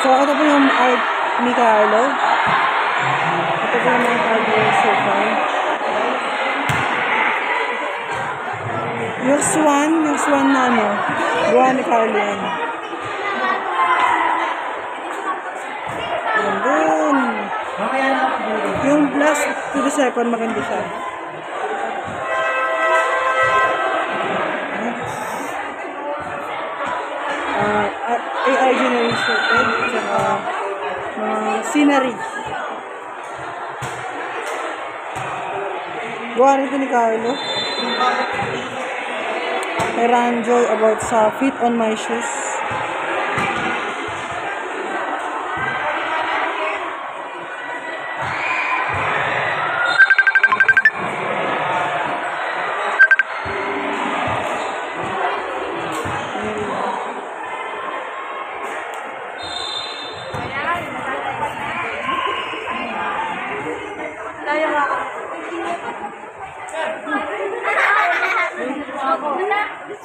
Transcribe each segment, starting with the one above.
So, ito po yung art ni Carlo. Ito po yung mga art niya so far. Yung swan na ano, gawa ni Carlo yan. Gandun. Yung plus to the second, maganda siya. AI generated, tsaka mga scenery. Gawa nito ni Carlo. Kay Ranjoy about sa fit on my shoes.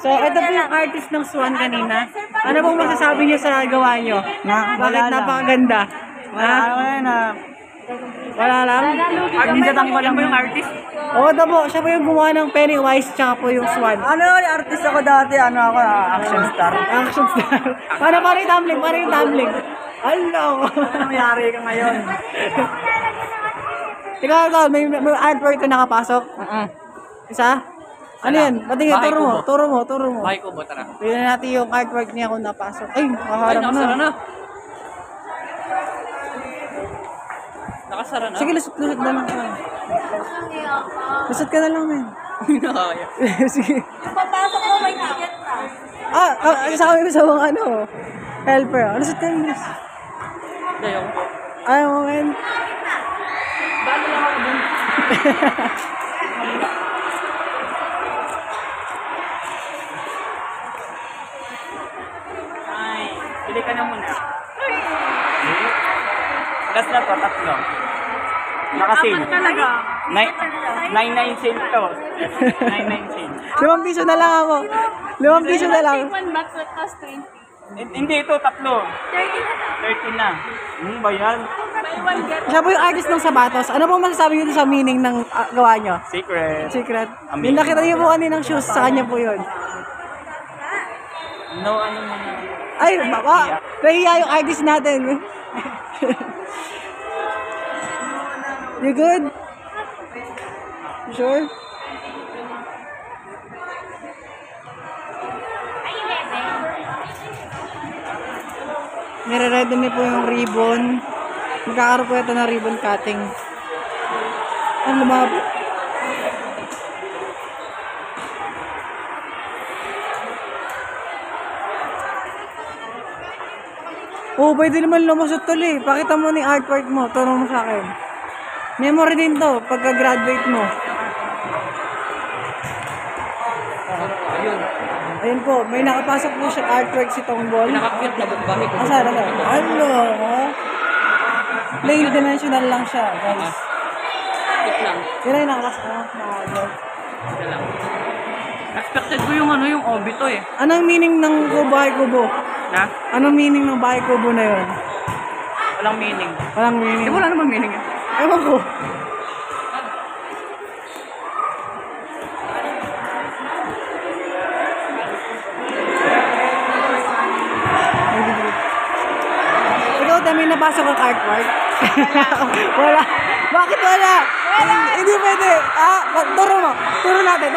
So, ito po yung artist ng Swan kanina. Ano pong masasabi niyo sa gawa niyo? Bakit napakaganda? Wala lang? Artist na tangko lang ba yung artist? Oo, ito po. Siya po yung gumawa ng Pennywise tsaka po yung Swan. Ano, artist ako dati, action star. Action star. Paano yung tumbling? Paano yung tumbling? Hello! Ano nangyari ka ngayon? Ikaw, may artwork ka nakapasok? Isa? Ano yan? Patingin, turo mo. Bahay ko ba, tara? Tignan natin yung artwork niya kung napasok. Ay, nakaharap na. Nakasara na? Sige, lusot na lang ka. Lusot ka na lang, men. Hindi nakakaya. Sige. Papasok ko, may ticket na. Sa kami sa mga helper. Lusot ka, English. Dayo ko. Ayaw mo, men. Balo lang ako dun. Ay, pili ka na muna. Last na to, tatlo. Nakasil. Apat talaga. 99 cent to. 99 cent. 5 piso na lang ako. 5 piso na lang. Take one back to cost 20. Hindi ito, tatlo. 30 na. 13 na. Ba yan? Buy one get Siya po yung artist ng sapatos. Ano po masasabi niyo sa meaning ng gawa niyo? Secret. Secret. Yung nakita niyo po kaninang shoes, sa kanya po yun. No, ano mo na. Ay, baka. Nahiya yung artist natin. You good? You sure? Nire-ready niyo po yung ribbon. Magkakaroon po ito ng ribbon cutting. Ang lumabo. Oh, pwede naman lumusot tuloy. Pakita mo ni artwork mo. Turo mo sa akin. Memory din to, pagka-graduate mo. Ayun po, may nakapasok po siya artwork si Tongbol. Nakakute na bukbahit. Asa? Ano? Plane dimensional lang siya, guys. Wait lang. Yun ay nakapasok mo. Ito lang. Expected ko yung yung obito eh. Anong meaning ng bahay kubo? Na? Anong meaning ng bahay kubo na yun? Walang meaning. Walang meaning. Wala naman meaning eh. Ewan ko. Ikaw, may napasok ang artwork? Wala. Bakit wala? Hindi pwede. Turo mo. Turo natin.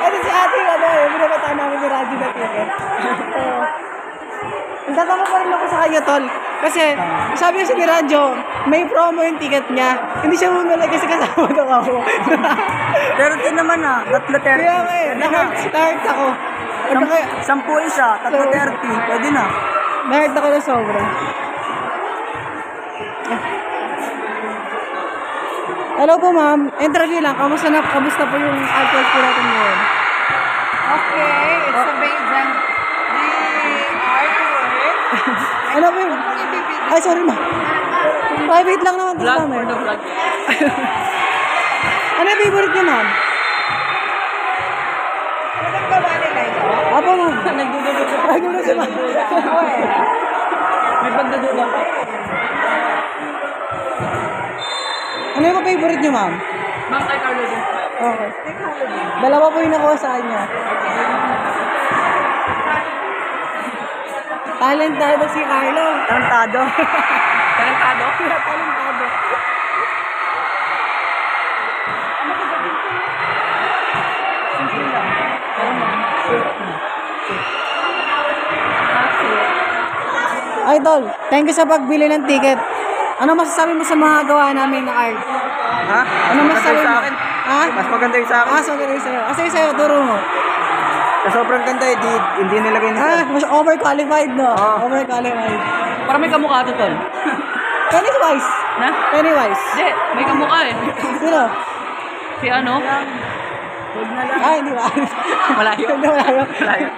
Ito si ate, binabataan namin si Radyo na ticket. Nagtatama pa rin ako sa kanya, tol. Kasi, sabi niya si Radyo, may promo yung ticket niya. Hindi siya bumili kasi kasama daw ako. 30 naman tatlo 30. Kaya nga na-start ako. 10 isa, tatlo 30. Pwede na. Na-hurt ako na sobra. Hello po, ma'am. Interview lang. Kamusta po yung artwork po natin ngayon? Okay, it's amazing. The artwork. Ano po yun? Ay, sorry, ma'am. Private lang naman ito Vlog namin. for the vlog. Ano yung favorite niyo, ma'am? Ano bang gawa nila ito? Apo, ma'am. Nagdudududu. May pagdaduda pa. Ano yung favorite niyo, ma'am? Ma'am, kay Carlo din. Okay. Dalawa po yung nakuha sa kanya. Talentado si Carlo. Talentado. Talentado? Talentado. Idol, thank you sa pagbili ng ticket. Ano masasabi mo sa mga gawa namin na art? Ha? Ano masasabi mo? Sa akin? Ha? Mas maganda yung sa akin. Ah, so ganun sa'yo. Kasi sa'yo, turo mo. Sa sobrang ganda, hindi nilagay nito. Ah, mas overqualified, no? Oo. Overqualified. Parang may kamukha to, tol. Pennywise. Na? Pennywise. Hindi, may kamukha eh. Sino? Si ano? Ah, hindi ba? Malayo. Hindi, malayo. Malayo.